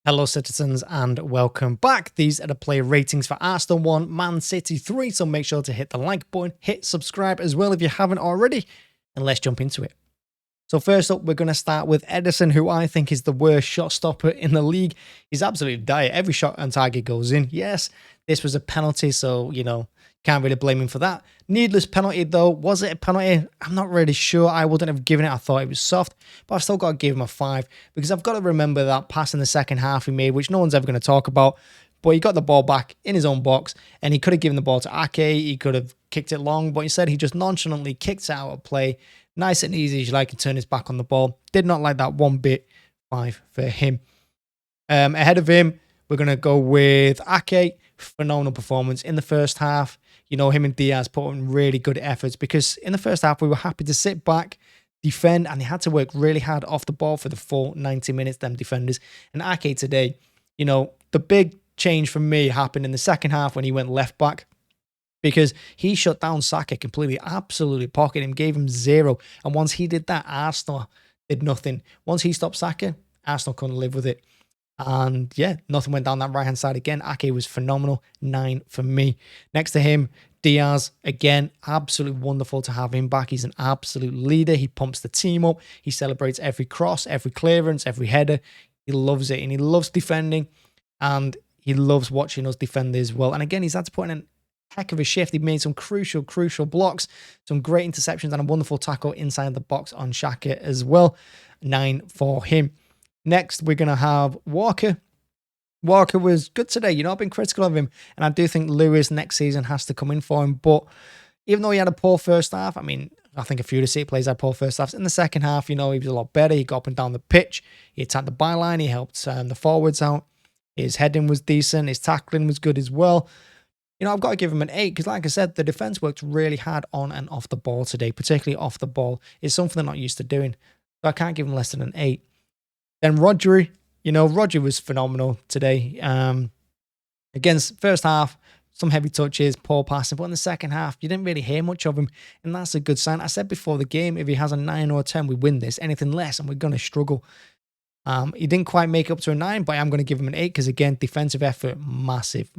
Hello citizens and welcome back. These are the player ratings for Arsenal 1, Man City 3, so make sure to hit the like button, hit subscribe as well if you haven't already, and let's jump into it. So first up, we're going to start with Ederson, who I think is the worst shot stopper in the league. He's absolutely dire. Every shot on target goes in. Yes, this was a penalty, so, can't really blame him for that. Needless penalty, though. Was it a penalty? I'm not really sure. I wouldn't have given it. I thought it was soft, but I've still got to give him a 5 because I've got to remember that pass in the second half he made, which no one's ever going to talk about. But he got the ball back in his own box, and he could have given the ball to Ake. He could have kicked it long, but instead he just nonchalantly kicked it out of play. Nice and easy, as you like, and turn his back on the ball. Did not like that one bit. 5 for him. Ahead of him, we're going to go with Ake. Phenomenal performance in the first half. Him and Dias put in really good efforts because in the first half, we were happy to sit back, defend, and they had to work really hard off the ball for the full 90 minutes, them defenders. And Ake today, the big change for me happened in the second half when he went left back, because he shut down Saka completely, absolutely pocketed him, gave him 0. And once he did that, Arsenal did nothing. Once he stopped Saka, Arsenal couldn't live with it. And yeah, nothing went down that right-hand side again. Ake was phenomenal. 9 for me. Next to him, Dias. Again, absolutely wonderful to have him back. He's an absolute leader. He pumps the team up. He celebrates every cross, every clearance, every header. He loves it, and he loves defending, and he loves watching us defend as well. And again, he's had to put in a heck of a shift. He made some crucial blocks, some great interceptions, and a wonderful tackle inside the box on Saka as well. 9 for him. Next, we're going to have Walker. Walker was good today. I've been critical of him, and I do think Lewis next season has to come in for him. But even though he had a poor first half, I think a few of the City players had poor first halves. In the second half, he was a lot better. He got up and down the pitch. He attacked the byline. He helped the forwards out. His heading was decent. His tackling was good as well. I've got to give him an 8 because, like I said, the defense worked really hard on and off the ball today, particularly off the ball. It's something they're not used to doing. So I can't give him less than an 8. Then Rodri, Rodri was phenomenal today. Against first half, some heavy touches, poor passing, but in the second half, you didn't really hear much of him, and that's a good sign. I said before the game, if he has a 9 or a 10, we win this. Anything less, and we're going to struggle. He didn't quite make up to a 9, but I'm going to give him an 8 because, again, defensive effort, massive.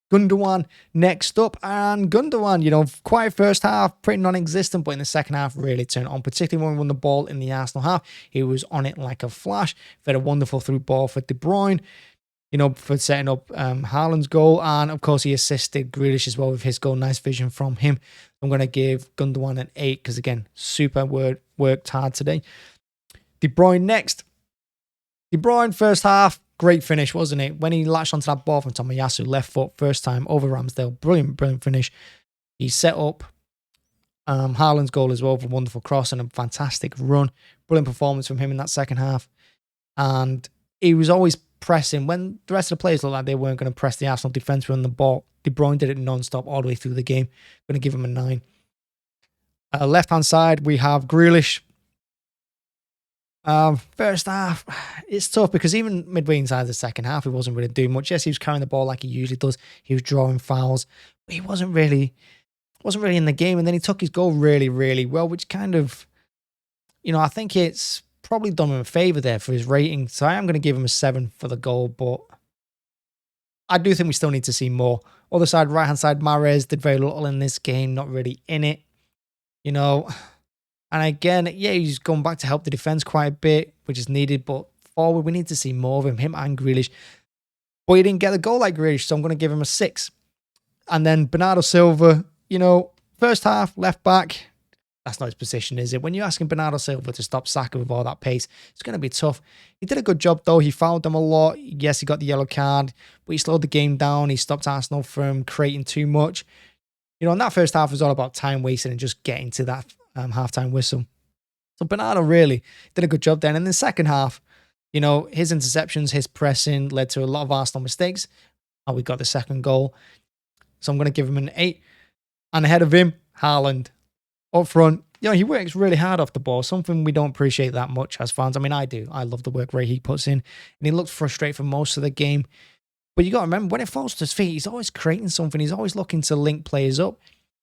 Gundogan next up, and Gundogan, quiet first half, pretty non-existent, but in the second half really turned on, particularly when we won the ball in the Arsenal half. He was on it like a flash. He had a wonderful through ball for De Bruyne, for setting up Haaland's goal, and of course he assisted Grealish as well with his goal. Nice vision from him. I'm going to give Gundogan an 8 because, again, super worked hard today. De Bruyne next. De Bruyne first half, great finish, wasn't it? When he latched onto that ball from Tomiyasu, left foot, first time over Ramsdale. Brilliant finish. He set up Haaland's goal as well for a wonderful cross and a fantastic run. Brilliant performance from him in that second half. And he was always pressing. When the rest of the players looked like they weren't going to press the Arsenal defence on the ball, De Bruyne did it non-stop all the way through the game. Going to give him a 9. Left-hand side, we have Grealish. First half, it's tough because even midway inside the second half, he wasn't really doing much. Yes, he was carrying the ball like he usually does. He was drawing fouls, but he wasn't really in the game. And then he took his goal really well, which kind of, I think it's probably done him a favour there for his rating. So I am going to give him a 7 for the goal, but I do think we still need to see more. Other side, right-hand side, Mahrez did very little in this game, not really in it, And again, yeah, he's gone back to help the defence quite a bit, which is needed. But forward, we need to see more of him and Grealish. But he didn't get the goal like Grealish, so I'm going to give him a 6. And then Bernardo Silva, first half, left back. That's not his position, is it? When you're asking Bernardo Silva to stop Saka with all that pace, it's going to be tough. He did a good job, though. He fouled them a lot. Yes, he got the yellow card, but he slowed the game down. He stopped Arsenal from creating too much. And that first half was all about time wasting and just getting to that halftime whistle. So Bernardo really did a good job then. And in the second half, his interceptions, his pressing led to a lot of Arsenal mistakes. And we got the second goal. So I'm going to give him an 8. And ahead of him, Haaland. Up front, he works really hard off the ball, something we don't appreciate that much as fans. I do. I love the work rate he puts in. And he looked frustrated for most of the game. But you got to remember, when it falls to his feet, he's always creating something. He's always looking to link players up.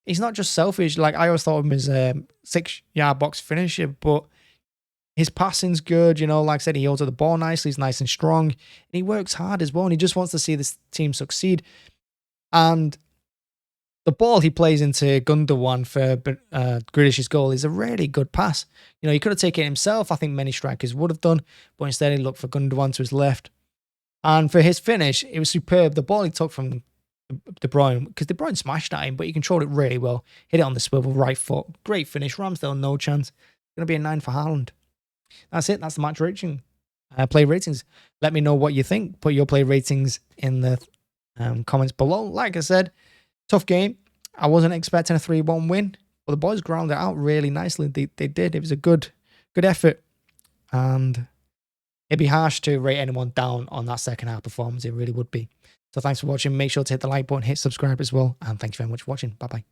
He's not just selfish. Like, I always thought of him as a 6-yard box finisher, but His passing's good, you know, like I said, he holds the ball nicely, he's nice and strong, and he works hard as well, and he just wants to see this team succeed. And the ball he plays into Gundogan for Grealish's goal is a really good pass. You know, he could have taken it himself. I think many strikers would have done, but instead he looked for Gundogan to his left. And for his finish, it was superb. The ball he took from De Bruyne, because De Bruyne smashed at him, but he controlled it really well. Hit it on the swivel, right foot. Great finish. Ramsdale, no chance. Going to be a 9 for Haaland. That's it. That's the match rating. Play ratings. Let me know what you think. Put your play ratings in the comments below. Like I said, tough game. I wasn't expecting a 3-1 win, but the boys grounded it out really nicely. They did. It was a good effort. And it'd be harsh to rate anyone down on that second half performance. It really would be. So thanks for watching. Make sure to hit the like button, hit subscribe as well. And thanks very much for watching. Bye-bye.